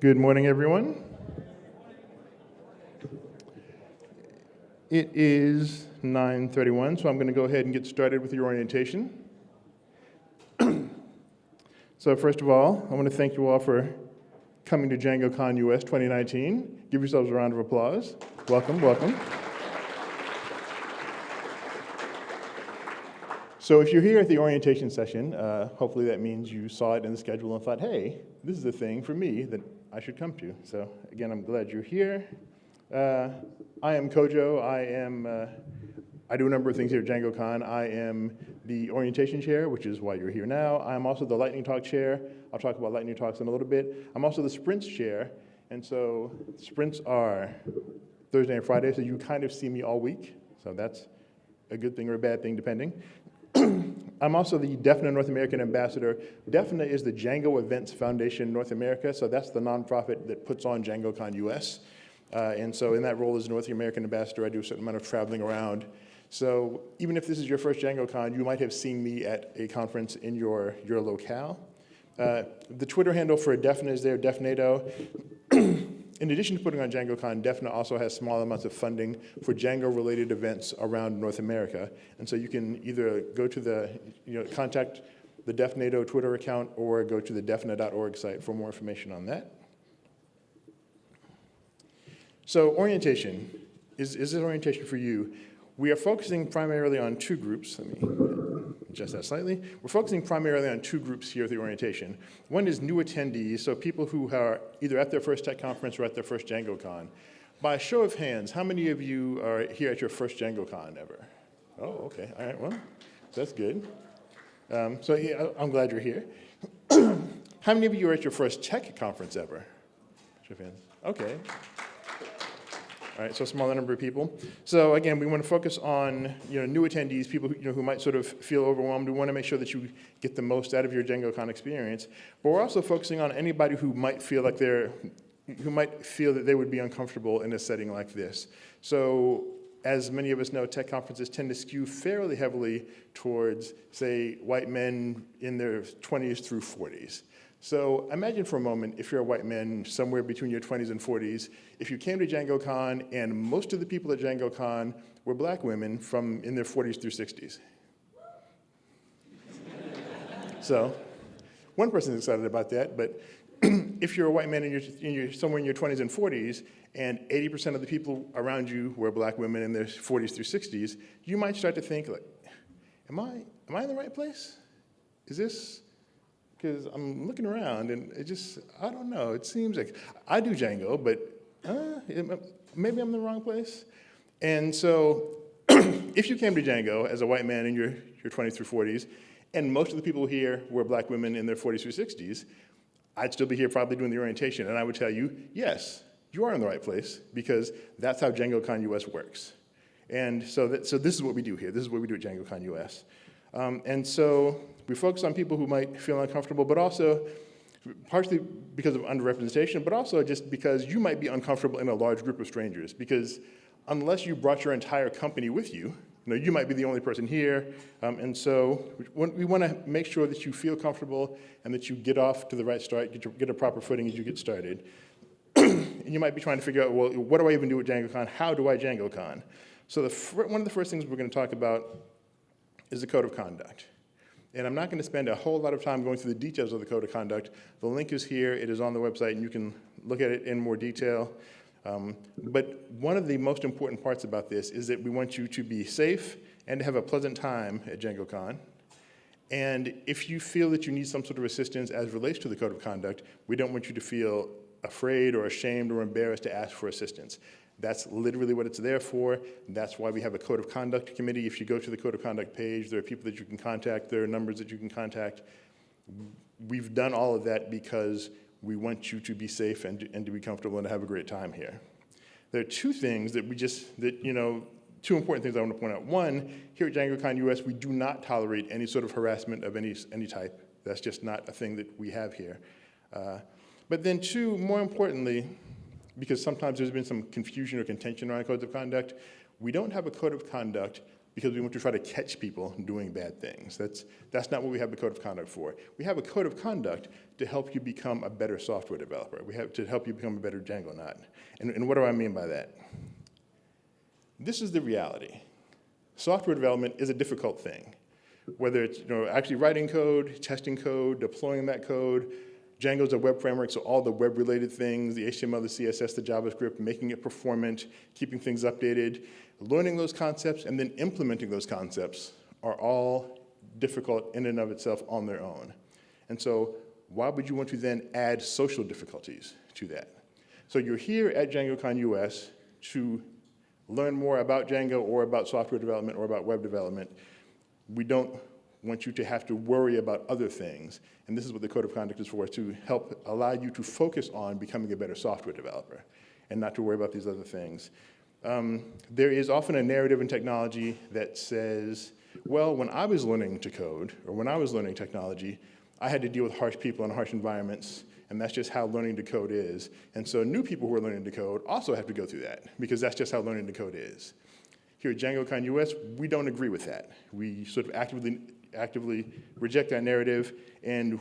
Good morning, everyone. It is 9:31, so I'm going to go ahead and get started with your orientation. So first of all, I want to thank you all for coming to DjangoCon US 2019. Give yourselves a round of applause. Welcome, welcome. So if you're here at the orientation session, hopefully that means you saw it in the schedule and thought, hey, this is a thing for me that I should come to. So again, I'm glad you're here. I am Kojo. I do a number of things here at DjangoCon. I am the orientation chair, which is why you're here now. I'm also the lightning talk chair. I'll talk about lightning talks in a little bit. I'm also the sprints chair, and so sprints are Thursday and Friday, so you kind of see me all week. So that's a good thing or a bad thing, depending. I'm also the DEFNA North American ambassador. DEFNA is the Django Events Foundation North America, so that's the nonprofit that puts on DjangoCon US. And so in that role as North American ambassador, I do a certain amount of traveling around. So even if this is your first DjangoCon, you might have seen me at a conference in your locale. The Twitter handle for DEFNA is there, DEFNATO. In addition to putting on DjangoCon, DEFNA also has small amounts of funding for Django-related events around North America. And so you can either go to contact the DEFNATO Twitter account or go to the defna.org site for more information on that. So orientation, is this orientation for you? We are focusing primarily on two groups. Let me adjust that slightly. We're focusing primarily on two groups here at the orientation. One is new attendees, so people who are either at their first tech conference or at their first DjangoCon. By a show of hands, how many of you are here at your first DjangoCon ever? Oh, okay, all right, well, that's good. So yeah, I'm glad you're here. How many of you are at your first tech conference ever? Show of hands, okay. All right, so a smaller number of people. So again, we want to focus on new attendees, people who might sort of feel overwhelmed. We want to make sure that you get the most out of your DjangoCon experience. But we're also focusing on anybody who might feel like that they would be uncomfortable in a setting like this. So as many of us know, tech conferences tend to skew fairly heavily towards, say, white men in their 20s through 40s. So imagine for a moment if you're a white man somewhere between your 20s and 40s, if you came to DjangoCon and most of the people at DjangoCon were black women in their 40s through 60s. So one person's excited about that, but if you're a white man and you're somewhere in your 20s and 40s and 80% of the people around you were black women in their 40s through 60s, you might start to think, like, am I in the right place? Is this? Because I'm looking around and I don't know, it seems like I do Django, but maybe I'm in the wrong place. And so if you came to Django as a white man in your 20s through 40s, and most of the people here were black women in their 40s through 60s, I'd still be here probably doing the orientation, and I would tell you, yes, you are in the right place, because that's how DjangoCon US works. And so this is what we do here. This is what we do at DjangoCon US. And so we focus on people who might feel uncomfortable, but also partially because of underrepresentation, but also just because you might be uncomfortable in a large group of strangers, because unless you brought your entire company with you, you might be the only person here. And so we want to make sure that you feel comfortable and that you get off to the right start, get a proper footing as you get started. And you might be trying to figure out, well, what do I even do at DjangoCon? How do I DjangoCon? So one of the first things we're going to talk about is the code of conduct. And I'm not going to spend a whole lot of time going through the details of the code of conduct. The link is here, it is on the website, and you can look at it in more detail. But one of the most important parts about this is that we want you to be safe and to have a pleasant time at DjangoCon. And if you feel that you need some sort of assistance as relates to the code of conduct, we don't want you to feel afraid or ashamed or embarrassed to ask for assistance. That's literally what it's there for. That's why we have a code of conduct committee. If you go to the code of conduct page, there are people that you can contact, there are numbers that you can contact. We've done all of that because we want you to be safe and to be comfortable and to have a great time here. There are two things that two important things I want to point out. One, here at DjangoCon US, we do not tolerate any sort of harassment of any type. That's just not a thing that we have here. But then two, more importantly, because sometimes there's been some confusion or contention around codes of conduct, we don't have a code of conduct because we want to try to catch people doing bad things. That's not what we have the code of conduct for. We have a code of conduct to help you become a better software developer. We have to help you become a better DjangoNaut. And what do I mean by that? This is the reality. Software development is a difficult thing. Whether it's actually writing code, testing code, deploying that code. Django's a web framework, so all the web-related things, the HTML, the CSS, the JavaScript, making it performant, keeping things updated, learning those concepts, and then implementing those concepts are all difficult in and of itself on their own. And so why would you want to then add social difficulties to that? So you're here at DjangoCon US to learn more about Django or about software development or about web development. We don't want you to have to worry about other things. And this is what the code of conduct is for, to help allow you to focus on becoming a better software developer and not to worry about these other things. There is often a narrative in technology that says, well, when I was learning to code, or when I was learning technology, I had to deal with harsh people and harsh environments, and that's just how learning to code is. And so new people who are learning to code also have to go through that, because that's just how learning to code is. Here at DjangoCon US, we don't agree with that. We sort of actively reject that narrative, and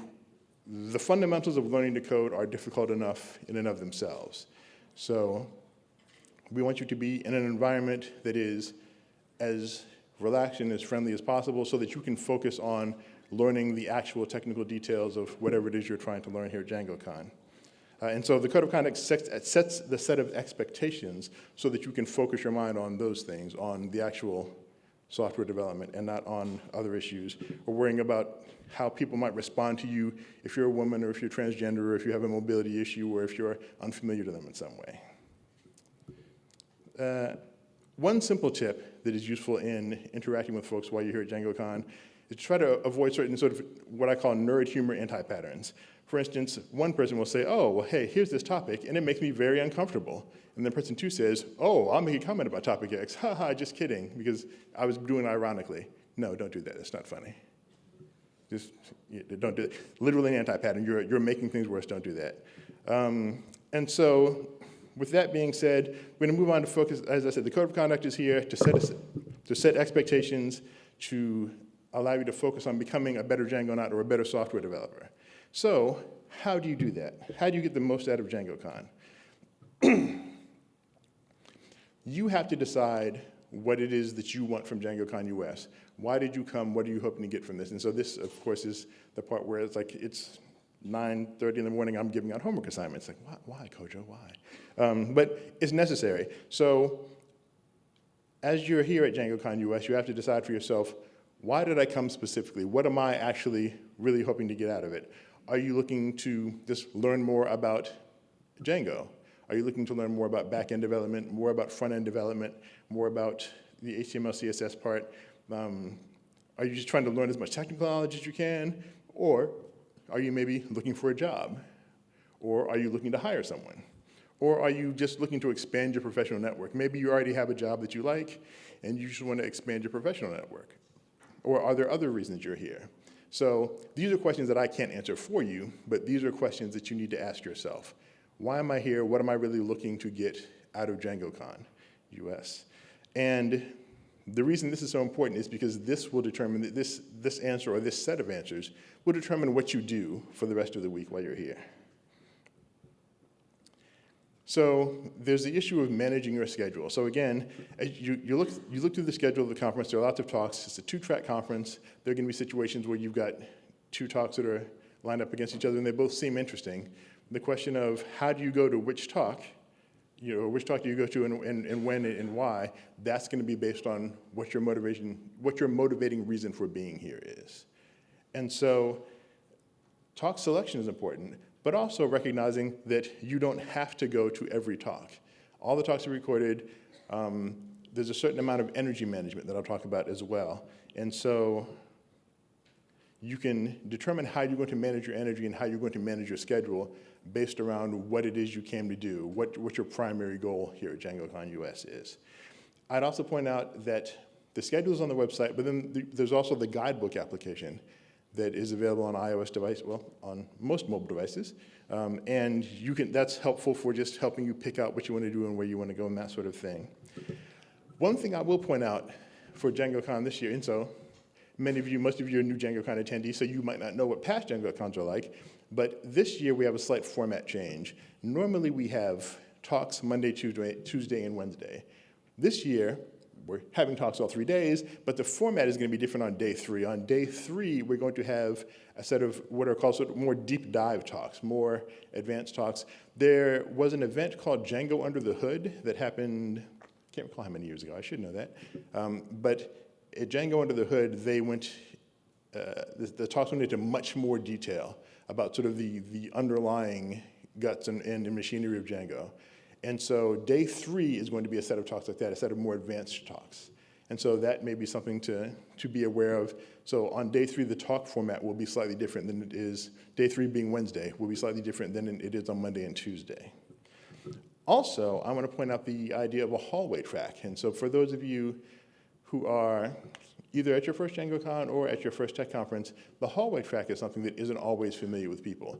the fundamentals of learning to code are difficult enough in and of themselves. So we want you to be in an environment that is as relaxed and as friendly as possible so that you can focus on learning the actual technical details of whatever it is you're trying to learn here at DjangoCon. And so the code of conduct sets the set of expectations so that you can focus your mind on those things, on the actual software development and not on other issues, or worrying about how people might respond to you if you're a woman or if you're transgender or if you have a mobility issue or if you're unfamiliar to them in some way. One simple tip that is useful in interacting with folks while you're here at DjangoCon is to try to avoid certain sort of what I call nerd humor anti-patterns. For instance, one person will say, oh, well, hey, here's this topic, and it makes me very uncomfortable. And then person two says, oh, I'll make a comment about topic X. Ha ha, just kidding, because I was doing it ironically. No, don't do that. It's not funny. Just don't do it. Literally an anti-pattern. You're making things worse. Don't do that. And so with that being said, we're going to move on to focus. As I said, the code of conduct is here to set expectations, to allow you to focus on becoming a better DjangoNaut or a better software developer. So how do you do that? How do you get the most out of DjangoCon? You have to decide what it is that you want from DjangoCon US. Why did you come? What are you hoping to get from this? And so this, of course, is the part where it's like it's 9:30 in the morning, I'm giving out homework assignments. Like, why, Kojo, why? But it's necessary. So as you're here at DjangoCon US, you have to decide for yourself, why did I come specifically? What am I actually really hoping to get out of it? Are you looking to just learn more about Django? Are you looking to learn more about back-end development, more about front-end development, more about the HTML, CSS part? Are you just trying to learn as much technical knowledge as you can? Or are you maybe looking for a job? Or are you looking to hire someone? Or are you just looking to expand your professional network? Maybe you already have a job that you like, and you just want to expand your professional network. Or are there other reasons you're here? So these are questions that I can't answer for you, but these are questions that you need to ask yourself. Why am I here? What am I really looking to get out of DjangoCon US? And the reason this is so important is because this will determine that this answer or this set of answers will determine what you do for the rest of the week while you're here. So there's the issue of managing your schedule. So again, you look through the schedule of the conference. There are lots of talks. It's a two-track conference. There are going to be situations where you've got two talks that are lined up against each other, and they both seem interesting. The question of how do you go to which talk, which talk do you go to and when and why, that's going to be based on what your motivating reason for being here is. And so talk selection is important, but also recognizing that you don't have to go to every talk. All the talks are recorded. There's a certain amount of energy management that I'll talk about as well. And so you can determine how you're going to manage your energy and how you're going to manage your schedule based around what it is you came to do, what your primary goal here at DjangoCon US is. I'd also point out that the schedule is on the website, but then there's also the guidebook application that is available on iOS device, well, on most mobile devices. And that's helpful for just helping you pick out what you want to do and where you want to go and that sort of thing. One thing I will point out for DjangoCon this year, and so most of you are new DjangoCon attendees, so you might not know what past DjangoCons are like, but this year we have a slight format change. Normally we have talks Monday, Tuesday, and Wednesday. This year, we're having talks all 3 days, but the format is going to be different on day 3. On day 3, we're going to have a set of what are called sort of more deep dive talks, more advanced talks. There was an event called Django Under the Hood that happened, I can't recall how many years ago, I should know that. But at Django Under the Hood, they went, the talks went into much more detail about sort of the underlying guts and machinery of Django. And so day 3 is going to be a set of talks like that, a set of more advanced talks. And so that may be something to be aware of. So on day 3, the talk format will be slightly different than it is, day 3 being Wednesday, will be slightly different than it is on Monday and Tuesday. Also, I want to point out the idea of a hallway track. And so for those of you who are either at your first DjangoCon or at your first tech conference, the hallway track is something that isn't always familiar with people.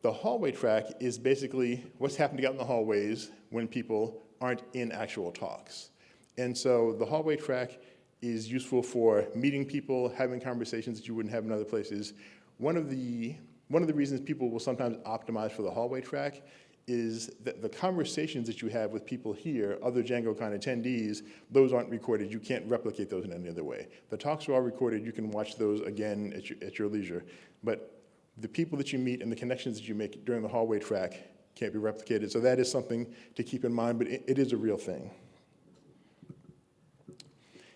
The hallway track is basically what's happening out in the hallways when people aren't in actual talks. And so the hallway track is useful for meeting people, having conversations that you wouldn't have in other places. One of the reasons people will sometimes optimize for the hallway track is that the conversations that you have with people here, other DjangoCon attendees, those aren't recorded. You can't replicate those in any other way. The talks are all recorded. You can watch those again at your leisure. But the people that you meet and the connections that you make during the hallway track can't be replicated. So that is something to keep in mind, but it is a real thing.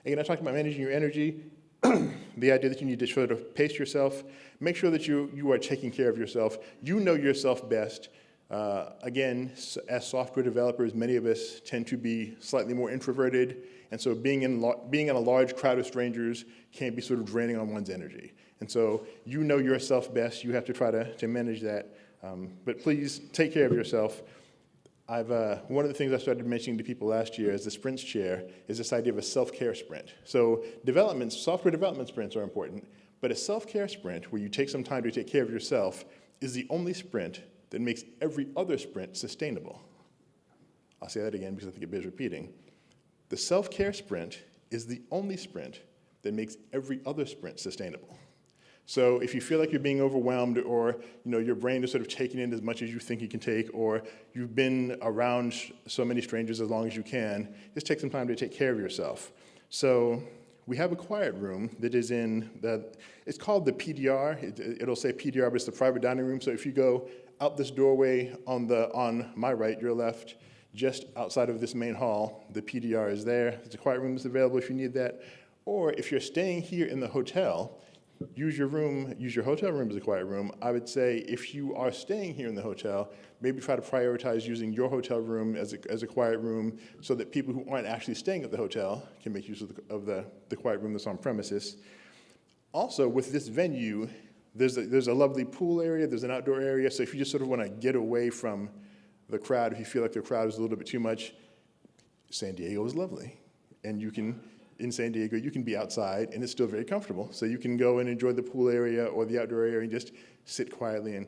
Again, I talked about managing your energy, the idea that you need to sort of pace yourself. Make sure that you are taking care of yourself. You know yourself best. Again, as software developers, many of us tend to be slightly more introverted, and so being in a large crowd of strangers can be sort of draining on one's energy. And so you know yourself best. You have to try to manage that. But please take care of yourself. One of the things I started mentioning to people last year as the sprints chair is this idea of a self-care sprint. So software development sprints are important, but a self-care sprint where you take some time to take care of yourself is the only sprint that makes every other sprint sustainable. I'll say that again because I think it bears repeating. The self-care sprint is the only sprint that makes every other sprint sustainable. So if you feel like you're being overwhelmed or your brain is sort of taking in as much as you think you can take, or you've been around so many strangers as long as you can, just take some time to take care of yourself. So we have a quiet room that is it's called the PDR. It'll say PDR, but it's the private dining room. So if you go out this doorway on my right, your left, just outside of this main hall, the PDR is there. There's a quiet room that's available if you need that. Or if you're staying here in the hotel, use your hotel room as a quiet room. I would say if you are staying here in the hotel, maybe try to prioritize using your hotel room as a quiet room so that people who aren't actually staying at the hotel can make use of the quiet room that's on premises. Also, with this venue, there's a lovely pool area, there's an outdoor area, so if you just sort of want to get away from the crowd, if you feel like the crowd is a little bit too much, San Diego is lovely. And in San Diego, you can be outside and it's still very comfortable. So you can go and enjoy the pool area or the outdoor area and just sit quietly and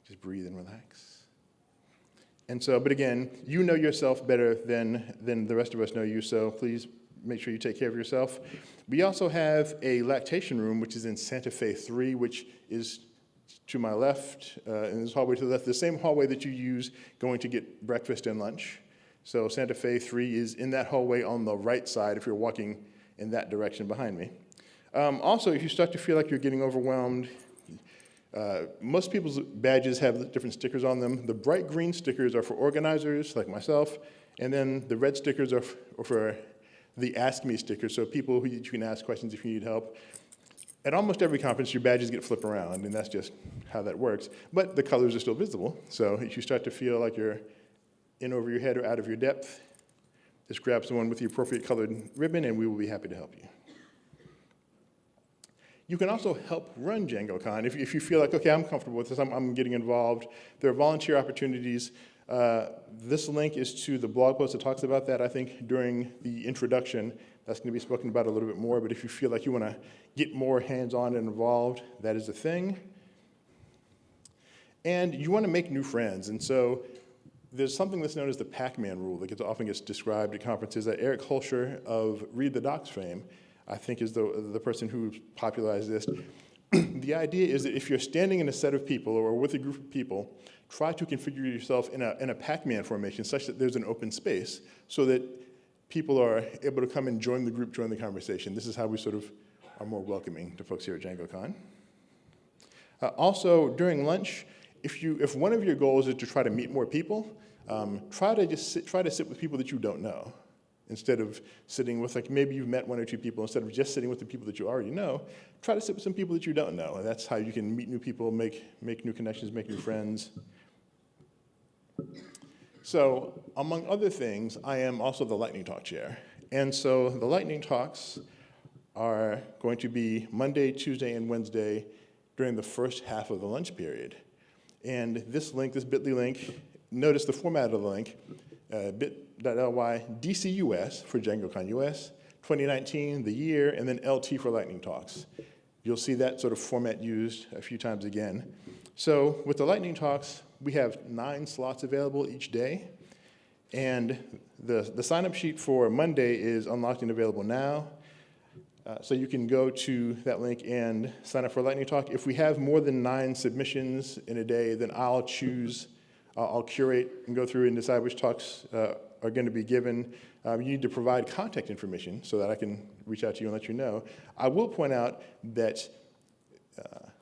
just breathe and relax. And so, but again, you know yourself better than the rest of us know you, so please make sure you take care of yourself. We also have a lactation room, which is in Santa Fe 3, which is to my left, in this hallway to the left, the same hallway that you use going to get breakfast and lunch. So Santa Fe 3 is in that hallway on the right side if you're walking in that direction behind me. Also, if you start to feel like you're getting overwhelmed, most people's badges have different stickers on them. The bright green stickers are for organizers like myself, and then the red stickers are for the Ask Me stickers, so people who you can ask questions if you need help. At almost every conference, your badges get flipped around, and that's just how that works. But the colors are still visible, so if you start to feel like you're in over your head or out of your depth, just grab someone with the appropriate colored ribbon, and we will be happy to help you. You can also help run DjangoCon. If you feel like, okay, I'm comfortable with this, I'm getting involved. There are volunteer opportunities. This link is to the blog post that talks about that. I think during the introduction, that's going to be spoken about a little bit more, but if you feel like you want to get more hands-on and involved, that is a thing. And you want to make new friends, and so there's something that's known as the Pac-Man rule that often gets described at conferences that Eric Holscher of Read the Docs fame, I think is the person who popularized this. The idea is that if you're standing in a set of people or with a group of people, try to configure yourself in a Pac-Man formation such that there's an open space so that people are able to come and join the group, join the conversation. This is how we sort of are more welcoming to folks here at DjangoCon. Also, during lunch, if one of your goals is to try to meet more people, try to sit with people that you don't know. Instead of sitting with, like, maybe you've met one or two people, instead of just sitting with the people that you already know, try to sit with some people that you don't know. And that's how you can meet new people, make new connections, make new friends. So, among other things, I am also the Lightning Talk chair. And so the Lightning Talks are going to be Monday, Tuesday, and Wednesday during the first half of the lunch period. And this link, this bit.ly link, notice the format of the link, bit.ly DCUS for DjangoCon US, 2019, the year, and then LT for Lightning Talks. You'll see that sort of format used a few times again. So with the Lightning Talks, we have 9 slots available each day. And the sign-up sheet for Monday is unlocked and available now. So you can go to that link and sign up for a Lightning Talk. If we have more than 9 submissions in a day, then I'll curate and go through and decide which talks are going to be given. You need to provide contact information so that I can reach out to you and let you know. I will point out that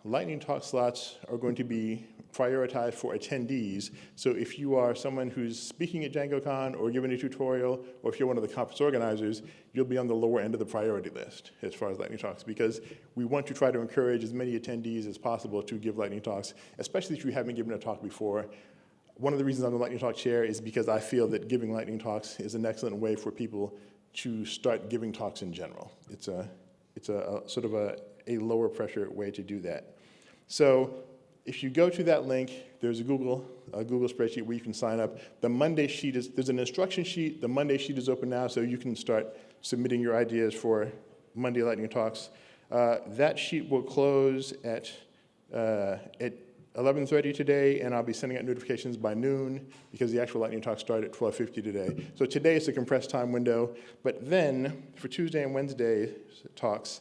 Lightning Talk slots are going to be prioritized for attendees. So if you are someone who's speaking at DjangoCon or giving a tutorial, or if you're one of the conference organizers, you'll be on the lower end of the priority list as far as Lightning Talks, because we want to try to encourage as many attendees as possible to give Lightning Talks, especially if you haven't given a talk before. One of the reasons I'm the Lightning Talk chair is because I feel that giving Lightning Talks is an excellent way for people to start giving talks in general. It's a sort of a lower pressure way to do that. So if you go to that link, there's a Google spreadsheet where you can sign up. The Monday sheet there's an instruction sheet. The Monday sheet is open now, so you can start submitting your ideas for Monday Lightning Talks. That sheet will close at 11:30 today, and I'll be sending out notifications by noon because the actual Lightning Talks start at 12:50 today. So today is a compressed time window, but then for Tuesday and Wednesday talks,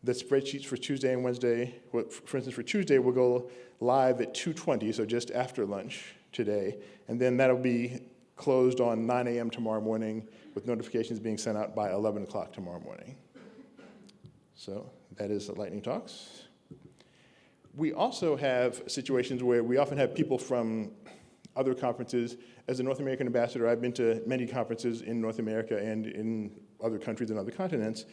the spreadsheets for Tuesday and Wednesday, for instance, for Tuesday, will go live at 2:20, so just after lunch today, and then that'll be closed on 9 a.m. tomorrow morning with notifications being sent out by 11 o'clock tomorrow morning. So that is the Lightning Talks. We also have situations where we often have people from other conferences. As a North American ambassador, I've been to many conferences in North America and in other countries and other continents.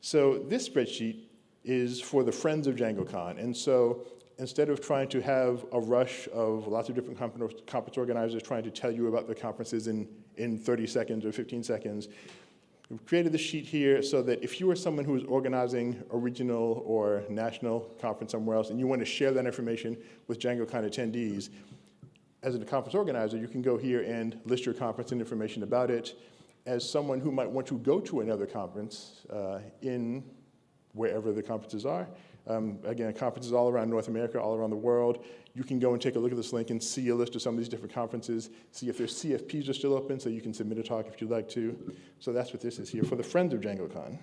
So this spreadsheet is for the friends of DjangoCon. And so instead of trying to have a rush of lots of different conference organizers trying to tell you about the conferences in 30 seconds or 15 seconds, we've created this sheet here so that if you are someone who is organizing a regional or national conference somewhere else and you want to share that information with DjangoCon attendees, as a conference organizer, you can go here and list your conference and information about it. As someone who might want to go to another conference in wherever the conferences are, again, conferences all around North America, all around the world, you can go and take a look at this link and see a list of some of these different conferences, see if their CFPs are still open so you can submit a talk if you'd like to. So that's what this is here for the friends of DjangoCon.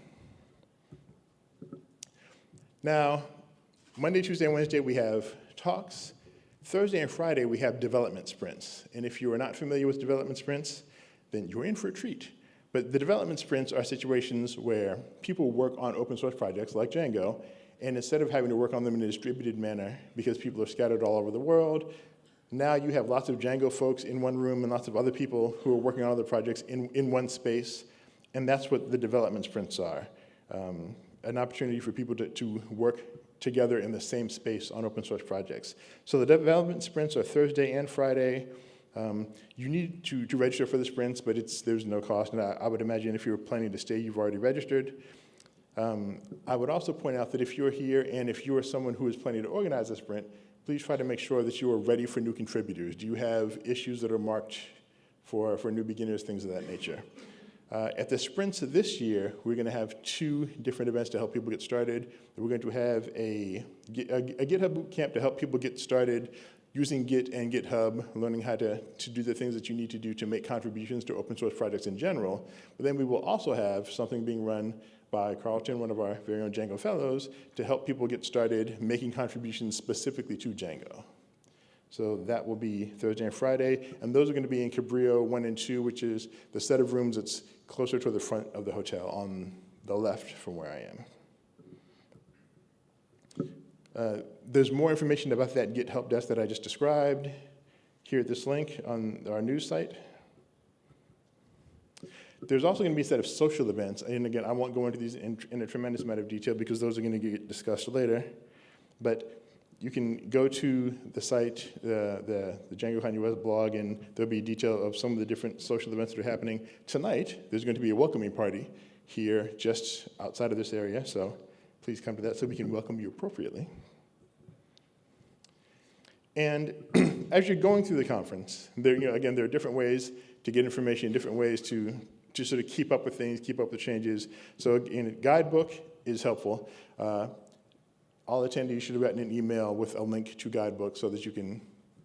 Now, Monday, Tuesday, and Wednesday we have talks. Thursday and Friday we have development sprints. And if you are not familiar with development sprints, then you're in for a treat. But the development sprints are situations where people work on open source projects like Django, and instead of having to work on them in a distributed manner because people are scattered all over the world, now you have lots of Django folks in one room and lots of other people who are working on other projects in one space, and that's what the development sprints are. An opportunity for people to work together in the same space on open source projects. So the development sprints are Thursday and Friday. You need to register for the sprints, but there's no cost, and I would imagine if you're planning to stay, you've already registered. I would also point out that if you're here and if you are someone who is planning to organize a sprint, please try to make sure that you are ready for new contributors. Do you have issues that are marked for new beginners, things of that nature? At the sprints this year, we're going to have 2 different events to help people get started. We're going to have a GitHub boot camp to help people get started using Git and GitHub, learning how to do the things that you need to do to make contributions to open source projects in general. But then we will also have something being run by Carlton, one of our very own Django fellows, to help people get started making contributions specifically to Django. So that will be Thursday and Friday, and those are going to be in Cabrillo 1 and 2, which is the set of rooms that's closer to the front of the hotel on the left from where I am. There's more information about that Git help desk that I just described here at this link on our news site. There's also going to be a set of social events, and again, I won't go into these in a tremendous amount of detail because those are going to get discussed later, but you can go to the site, the DjangoCon US blog, and there'll be detail of some of the different social events that are happening. Tonight, there's going to be a welcoming party here just outside of this area, so please come to that so we can welcome you appropriately. And as you're going through the conference, again, there are different ways to get information, different ways to sort of keep up with things, keep up with changes. So a guidebook is helpful. All attendees should have gotten an email with a link to guidebook so that you can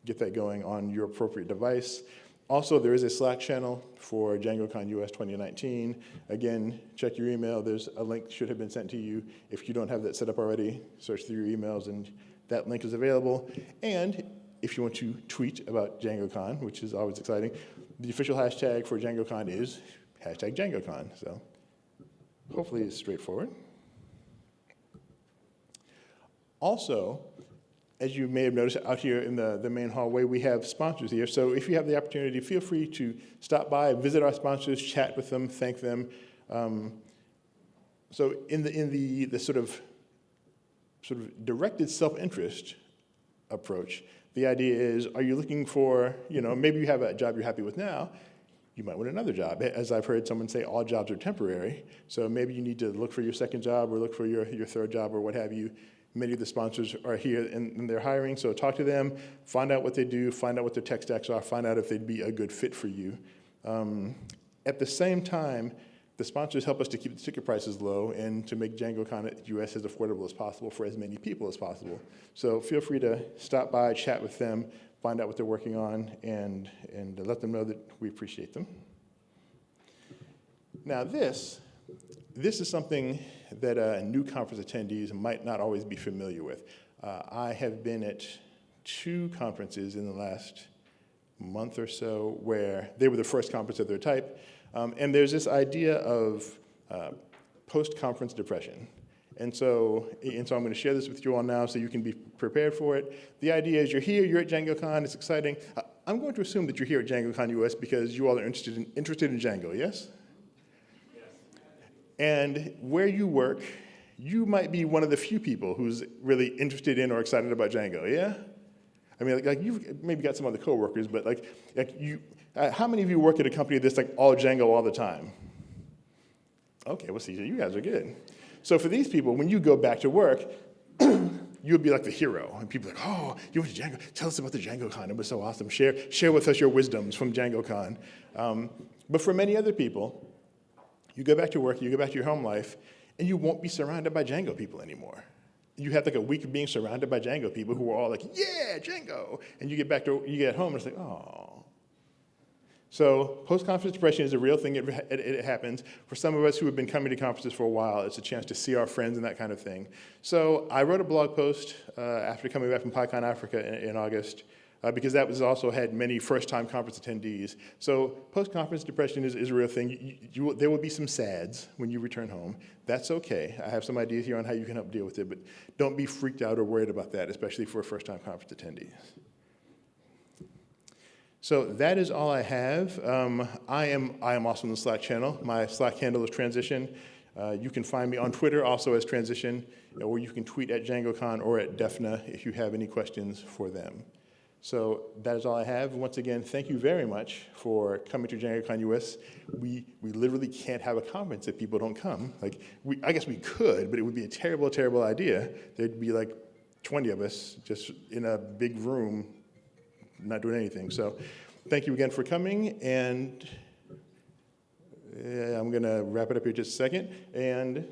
get that going on your appropriate device. Also, there is a Slack channel for DjangoCon US 2019. Again, check your email. There's a link should have been sent to you. If you don't have that set up already, search through your emails and that link is available. And if you want to tweet about DjangoCon, which is always exciting, the official hashtag for DjangoCon is #DjangoCon. So hopefully it's straightforward. Also, as you may have noticed out here in the main hallway, we have sponsors here. So if you have the opportunity, feel free to stop by, visit our sponsors, chat with them, thank them. So in the sort of directed self-interest approach, the idea is, are you looking for, maybe you have a job you're happy with now, you might want another job. As I've heard someone say, all jobs are temporary. So maybe you need to look for your second job or look for your third job or what have you. Many of the sponsors are here and they're hiring, so talk to them, find out what they do, find out what their tech stacks are, find out if they'd be a good fit for you. At the same time, the sponsors help us to keep the ticket prices low and to make DjangoCon US as affordable as possible for as many people as possible. So feel free to stop by, chat with them, find out what they're working on, and let them know that we appreciate them. Now this is something that new conference attendees might not always be familiar with. I have been at 2 conferences in the last month or so where they were the first conference of their type, and there's this idea of post-conference depression. And so I'm going to share this with you all now so you can be prepared for it. The idea is you're here, you're at DjangoCon, it's exciting. I'm going to assume that you're here at DjangoCon US because you all are interested in Django, yes? And where you work, you might be one of the few people who's really interested in or excited about Django, yeah? I mean, like you've maybe got some other coworkers, but how many of you work at a company that's like all Django all the time? Okay, well, see, you guys are good. So for these people, when you go back to work, you'll be like the hero. And people are like, oh, you went to Django. Tell us about the DjangoCon. It was so awesome. Share with us your wisdoms from DjangoCon. But for many other people, you go back to work, you go back to your home life, and you won't be surrounded by Django people anymore. You have like a week of being surrounded by Django people who are all like, yeah, Django. And you get home and it's like, oh. So post-conference depression is a real thing. It happens. For some of us who have been coming to conferences for a while, it's a chance to see our friends and that kind of thing. So I wrote a blog post after coming back from PyCon Africa in August, because that was also had many first-time conference attendees. So post-conference depression is a real thing. There will be some sads when you return home. That's okay. I have some ideas here on how you can help deal with it, but don't be freaked out or worried about that, especially for first-time conference attendees. So that is all I have. I am also in the Slack channel. My Slack handle is Transition. You can find me on Twitter also as Transition, or you can tweet at DjangoCon or at DEFNA if you have any questions for them. So that is all I have. Once again, thank you very much for coming to DjangoCon US. We literally can't have a conference if people don't come. I guess we could, but it would be a terrible, terrible idea. There'd be like 20 of us just in a big room not doing anything. So thank you again for coming, and I'm going to wrap it up here just a second, and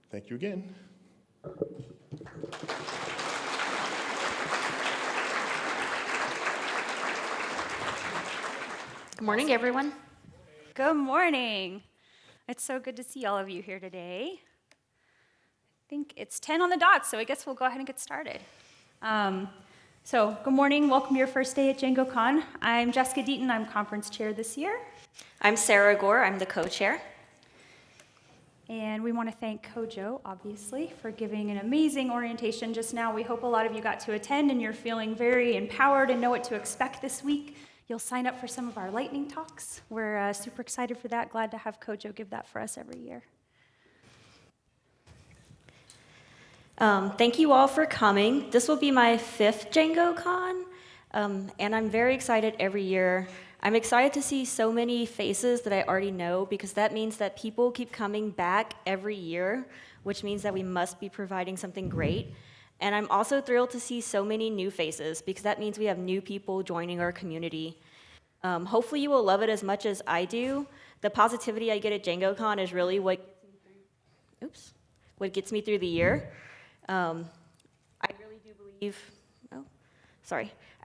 thank you again. Good morning, everyone. Good morning. It's so good to see all of you here today. I think it's 10 on the dot, so I guess we'll go ahead and get started. Good morning. Welcome to your first day at DjangoCon. I'm Jessica Deaton. I'm conference chair this year. I'm Sarah Gore. I'm the co-chair. And we want to thank Kojo, obviously, for giving an amazing orientation just now. We hope a lot of you got to attend and you're feeling very empowered and know what to expect this week. You'll sign up for some of our lightning talks. We're super excited for that. Glad to have Kojo give that for us every year. Thank you all for coming. This will be my 5th DjangoCon, and I'm very excited every year. I'm excited to see so many faces that I already know because that means that people keep coming back every year, which means that we must be providing something great. And I'm also thrilled to see so many new faces because that means we have new people joining our community. Hopefully you will love it as much as I do. The positivity I get at DjangoCon is really what gets me through the year. I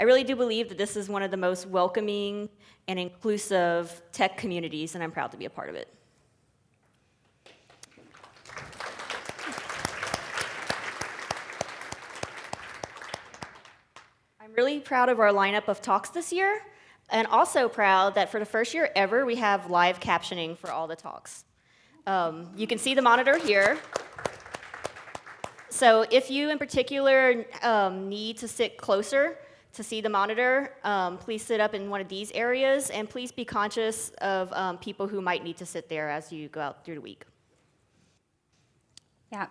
really do believe that this is one of the most welcoming and inclusive tech communities, and I'm proud to be a part of it. I'm really proud of our lineup of talks this year, and also proud that for the first year ever, we have live captioning for all the talks. You can see the monitor here. So if you in particular need to sit closer to see the monitor, please sit up in one of these areas, and please be conscious of people who might need to sit there as you go out through the week. Yeah,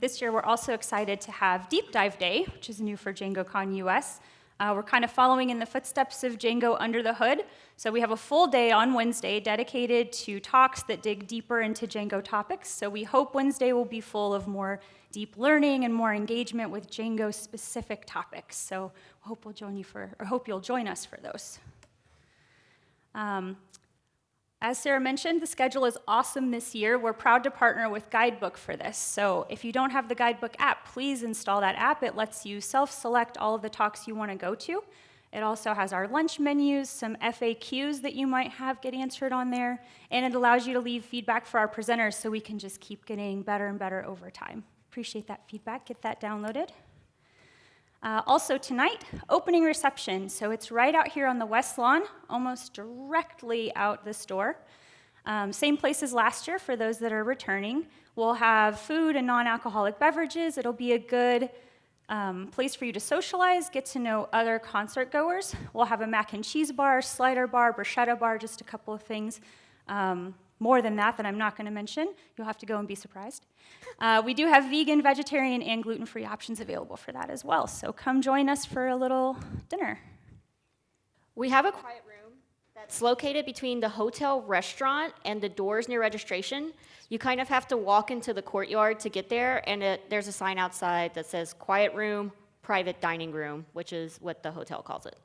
this year we're also excited to have Deep Dive Day, which is new for DjangoCon US. We're kind of following in the footsteps of Django Under the Hood. So we have a full day on Wednesday dedicated to talks that dig deeper into Django topics. So we hope Wednesday will be full of more deep learning and more engagement with Django-specific topics. So I hope you'll join us for those. As Sarah mentioned, the schedule is awesome this year. We're proud to partner with Guidebook for this. So if you don't have the Guidebook app, please install that app. It lets you self-select all of the talks you want to go to. It also has our lunch menus, some FAQs that you might have get answered on there, and it allows you to leave feedback for our presenters so we can just keep getting better and better over time. Appreciate that feedback. Get that downloaded. Also tonight, opening reception. So it's right out here on the West Lawn, almost directly out this door. Same place as last year for those that are returning. We'll have food and non-alcoholic beverages. It'll be a good place for you to socialize, get to know other concert goers. We'll have a mac and cheese bar, slider bar, bruschetta bar, just a couple of things. More than that I'm not going to mention. You'll have to go and be surprised. We do have vegan, vegetarian, and gluten-free options available for that as well. So come join us for a little dinner. We have a quiet room that's located between the hotel restaurant and the doors near registration. You kind of have to walk into the courtyard to get there, and there's a sign outside that says quiet room, private dining room, which is what the hotel calls it.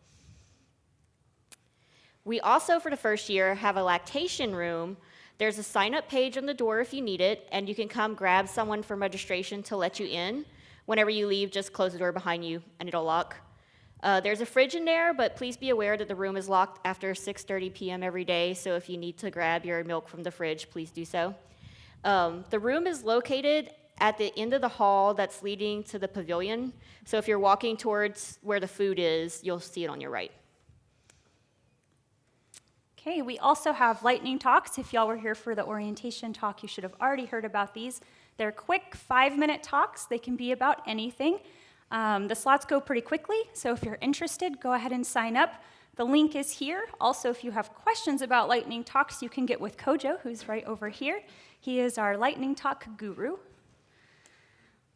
We also, for the first year, have a lactation room. There's a sign-up page on the door if you need it, and you can come grab someone from registration to let you in. Whenever you leave, just close the door behind you, and it'll lock. There's a fridge in there, but please be aware that the room is locked after 6:30 p.m. every day, so if you need to grab your milk from the fridge, please do so. The room is located at the end of the hall that's leading to the pavilion, so if you're walking towards where the food is, you'll see it on your right. Okay, we also have lightning talks. If y'all were here for the orientation talk, you should have already heard about these. They're quick 5-minute talks. They can be about anything. The slots go pretty quickly, so if you're interested, go ahead and sign up. The link is here. Also, if you have questions about lightning talks, you can get with Kojo, who's right over here. He is our lightning talk guru.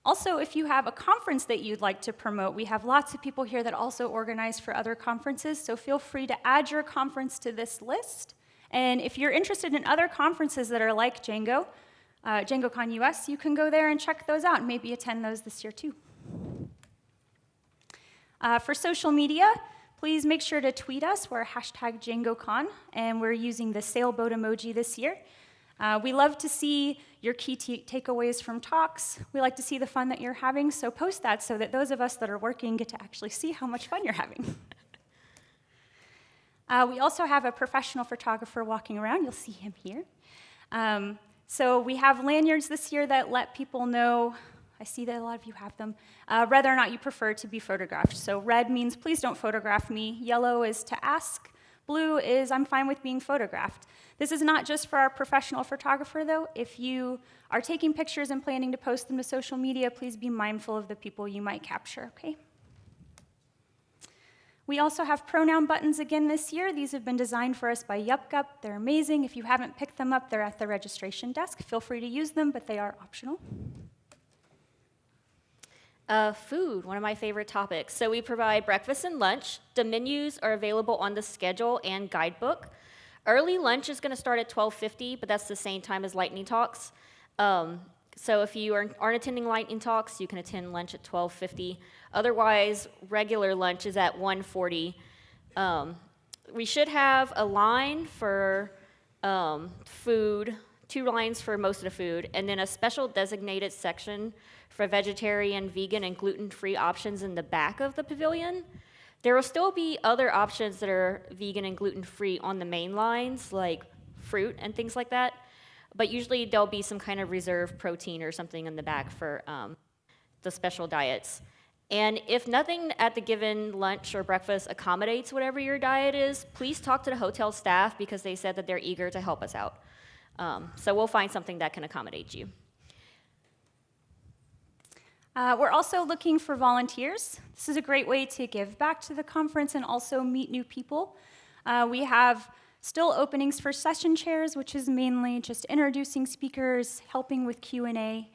Also, if you have a conference that you'd like to promote, we have lots of people here that also organize for other conferences, so feel free to add your conference to this list. And if you're interested in other conferences that are like Django, DjangoCon US, you can go there and check those out and maybe attend those this year too. For social media, please make sure to tweet us. We're #DjangoCon, and we're using the sailboat emoji this year. We love to see your key takeaways from talks. We like to see the fun that you're having, so post that so that those of us that are working get to actually see how much fun you're having. We also have a professional photographer walking around. You'll see him here. So we have lanyards this year that let people know, I see that a lot of you have them, whether or not you prefer to be photographed. So red means please don't photograph me. Yellow is to ask. Blue is I'm fine with being photographed. This is not just for our professional photographer, though. If you are taking pictures and planning to post them to social media, please be mindful of the people you might capture, okay? We also have pronoun buttons again this year. These have been designed for us by YupGup. They're amazing. If you haven't picked them up, they're at the registration desk. Feel free to use them, but they are optional. Food, one of my favorite topics. So we provide breakfast and lunch. The menus are available on the schedule and guidebook. Early lunch is going to start at 12:50, but that's the same time as lightning talks. So if you aren't attending lightning talks, you can attend lunch at 12:50. Otherwise, regular lunch is at 1:40. We should have a line for food, 2 lines for most of the food, and then a special designated section for vegetarian, vegan, and gluten-free options in the back of the pavilion. There will still be other options that are vegan and gluten-free on the main lines, like fruit and things like that, but usually there'll be some kind of reserved protein or something in the back for the special diets. And if nothing at the given lunch or breakfast accommodates whatever your diet is, please talk to the hotel staff because they said that they're eager to help us out. So we'll find something that can accommodate you. We're also looking for volunteers. This is a great way to give back to the conference and also meet new people. We have still openings for session chairs, which is mainly just introducing speakers, helping with Q&A.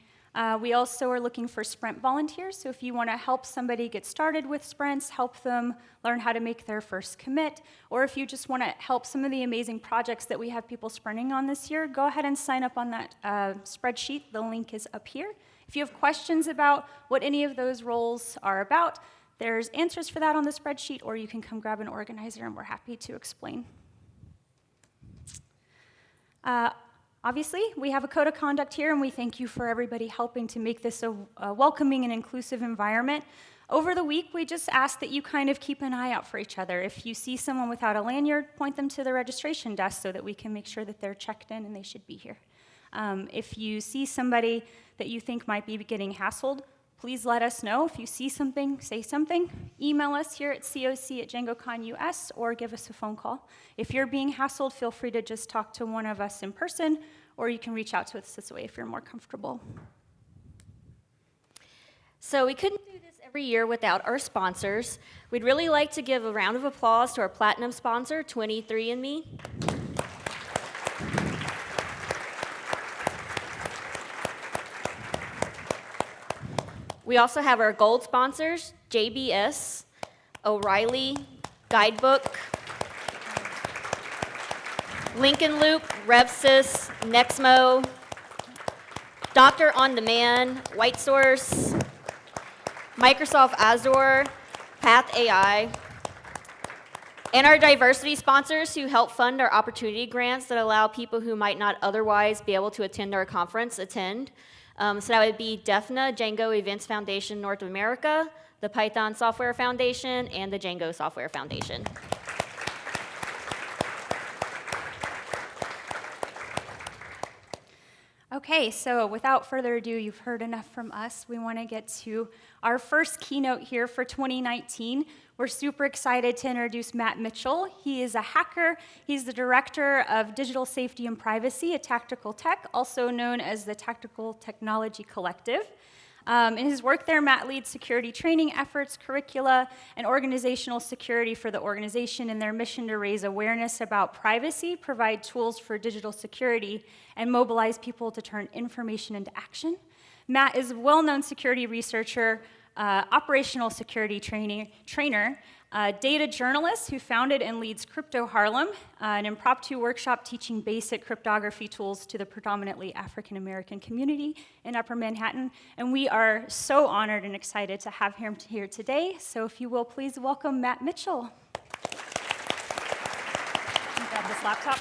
We also are looking for sprint volunteers, so if you want to help somebody get started with sprints, help them learn how to make their first commit, or if you just want to help some of the amazing projects that we have people sprinting on this year, go ahead and sign up on that spreadsheet. The link is up here. If you have questions about what any of those roles are about, there's answers for that on the spreadsheet, or you can come grab an organizer and we're happy to explain. Obviously, we have a code of conduct here, and we thank you for everybody helping to make this a welcoming and inclusive environment. Over the week, we just ask that you kind of keep an eye out for each other. If you see someone without a lanyard, point them to the registration desk so that we can make sure that they're checked in and they should be here. If you see somebody that you think might be getting hassled, please let us know. If you see something, say something. Email us here at coc@DjangoCon US or give us a phone call. If you're being hassled, feel free to just talk to one of us in person, or you can reach out to us this way if you're more comfortable. So we couldn't do this every year without our sponsors. We'd really like to give a round of applause to our platinum sponsor, 23andMe. We also have our gold sponsors, JBS, O'Reilly, Guidebook, Lincoln Loop, RevSys, Nexmo, Doctor On Demand, White Source, Microsoft Azure, Path AI, and our diversity sponsors who help fund our opportunity grants that allow people who might not otherwise be able to attend our conference attend. So that would be DEFNA, Django Events Foundation North America, the Python Software Foundation, and the Django Software Foundation. Okay, so without further ado, you've heard enough from us. We want to get to our first keynote here for 2019. We're super excited to introduce Matt Mitchell. He is a hacker. He's the director of Digital Safety and Privacy at Tactical Tech, also known as the Tactical Technology Collective. In his work there, Matt leads security training efforts, curricula, and organizational security for the organization in their mission to raise awareness about privacy, provide tools for digital security, and mobilize people to turn information into action. Matt is a well-known security researcher, operational security trainer, data journalist who founded and leads Crypto Harlem, an impromptu workshop teaching basic cryptography tools to the predominantly African-American community in Upper Manhattan. And we are so honored and excited to have him here today. So if you will, please welcome Matt Mitchell. Grab this laptop.